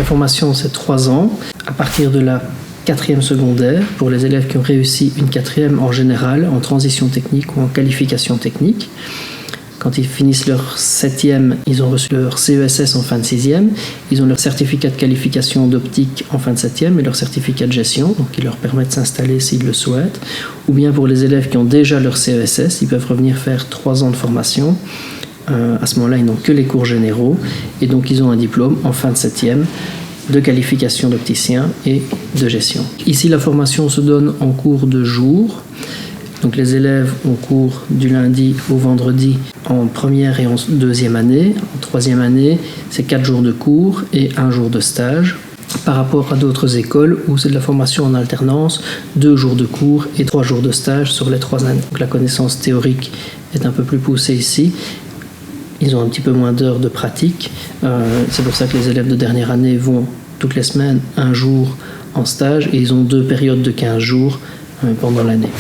formation, c'est 3 ans. À partir de la 4e secondaire, pour les élèves qui ont réussi une 4e en général, en transition technique ou en qualification technique. Quand ils finissent leur 7e, ils ont reçu leur CESS en fin de 6e. Ils ont leur certificat de qualification d'optique en fin de 7e et leur certificat de gestion, donc qui leur permet de s'installer s'ils le souhaitent. Ou bien pour les élèves qui ont déjà leur CESS, ils peuvent revenir faire 3 ans de formation. À ce moment-là, ils n'ont que les cours généraux et donc ils ont un diplôme en fin de 7e de qualification d'opticien et de gestion. Ici, la formation se donne en cours de jour. Donc les élèves ont cours du lundi au vendredi en première et en 2e année. En 3e année, c'est 4 jours de cours et 1 jour de stage. Par rapport à d'autres écoles où c'est de la formation en alternance, 2 jours de cours et 3 jours de stage sur les 3 années. Donc la connaissance théorique est un peu plus poussée ici. Ils ont un petit peu moins d'heures de pratique. C'est pour ça que les élèves de dernière année vont toutes les semaines 1 jour en stage et ils ont 2 périodes de 15 jours pendant l'année.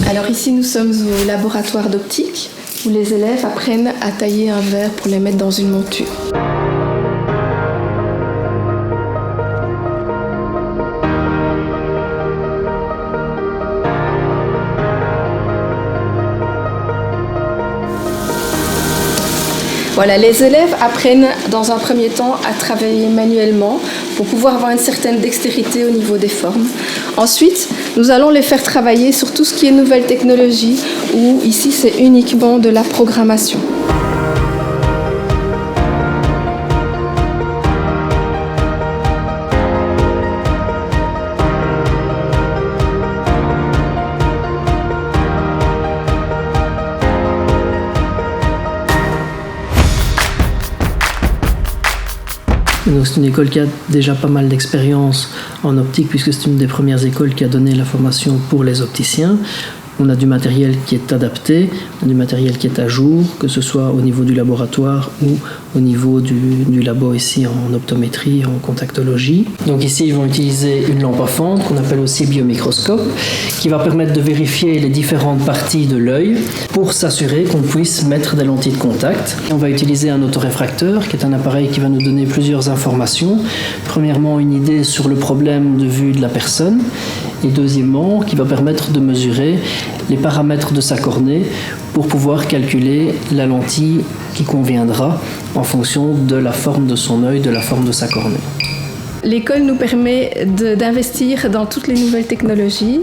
Alors ici nous sommes au laboratoire d'optique où les élèves apprennent à tailler un verre pour les mettre dans une monture. Voilà, les élèves apprennent dans un premier temps à travailler manuellement pour pouvoir avoir une certaine dextérité au niveau des formes. Ensuite, nous allons les faire travailler sur tout ce qui est nouvelle technologie, où ici c'est uniquement de la programmation. Donc c'est une école qui a déjà pas mal d'expérience en optique puisque c'est une des premières écoles qui a donné la formation pour les opticiens. On a du matériel qui est adapté, on a du matériel qui est à jour, que ce soit au niveau du laboratoire ou au niveau du labo ici en optométrie, en contactologie. Donc ici, ils vont utiliser une lampe à fente qu'on appelle aussi biomicroscope, qui va permettre de vérifier les différentes parties de l'œil pour s'assurer qu'on puisse mettre des lentilles de contact. On va utiliser un autoréfracteur, qui est un appareil qui va nous donner plusieurs informations. Premièrement, une idée sur le problème de vue de la personne, et deuxièmement, qui va permettre de mesurer les paramètres de sa cornée pour pouvoir calculer la lentille qui conviendra en fonction de la forme de son œil, de la forme de sa cornée. L'école nous permet d'investir dans toutes les nouvelles technologies.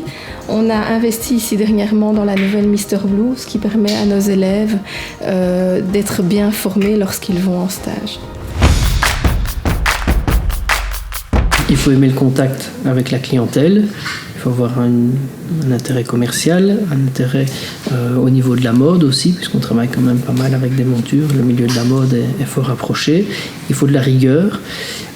On a investi ici dernièrement dans la nouvelle Mr Blue, ce qui permet à nos élèves d'être bien formés lorsqu'ils vont en stage. Il faut aimer le contact avec la clientèle, il faut avoir un intérêt commercial, un intérêt au niveau de la mode aussi, puisqu'on travaille quand même pas mal avec des montures, le milieu de la mode est fort approché. Il faut de la rigueur,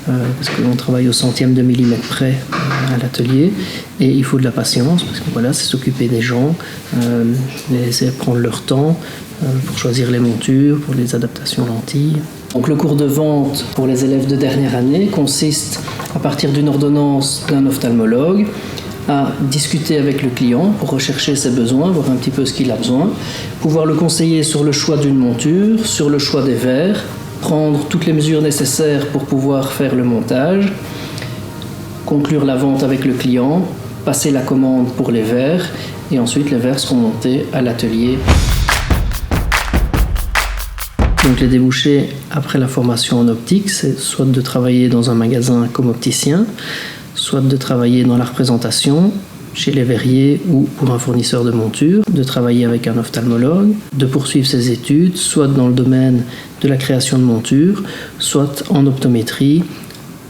parce qu'on travaille au centième de millimètre près à l'atelier, et il faut de la patience, parce que voilà, c'est s'occuper des gens, les laisser prendre leur temps pour choisir les montures, pour les adaptations lentilles. Donc le cours de vente pour les élèves de dernière année consiste, à partir d'une ordonnance d'un ophtalmologue, à discuter avec le client pour rechercher ses besoins, voir un petit peu ce qu'il a besoin, pouvoir le conseiller sur le choix d'une monture, sur le choix des verres, prendre toutes les mesures nécessaires pour pouvoir faire le montage, conclure la vente avec le client, passer la commande pour les verres, et ensuite les verres seront montés à l'atelier. Donc les débouchés après la formation en optique, c'est soit de travailler dans un magasin comme opticien, soit de travailler dans la représentation, chez les verriers ou pour un fournisseur de montures, de travailler avec un ophtalmologue, de poursuivre ses études, soit dans le domaine de la création de montures, soit en optométrie,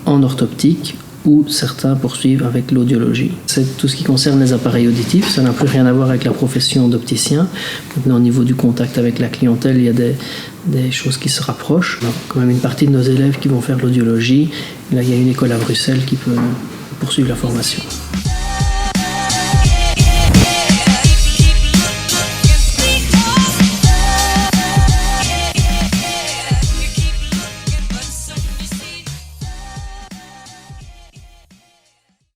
en orthoptique, ou certains poursuivent avec l'audiologie. C'est tout ce qui concerne les appareils auditifs, ça n'a plus rien à voir avec la profession d'opticien. Maintenant, au niveau du contact avec la clientèle, il y a des choses qui se rapprochent. On a quand même une partie de nos élèves qui vont faire l'audiologie. Là, il y a une école à Bruxelles qui peut poursuivre la formation.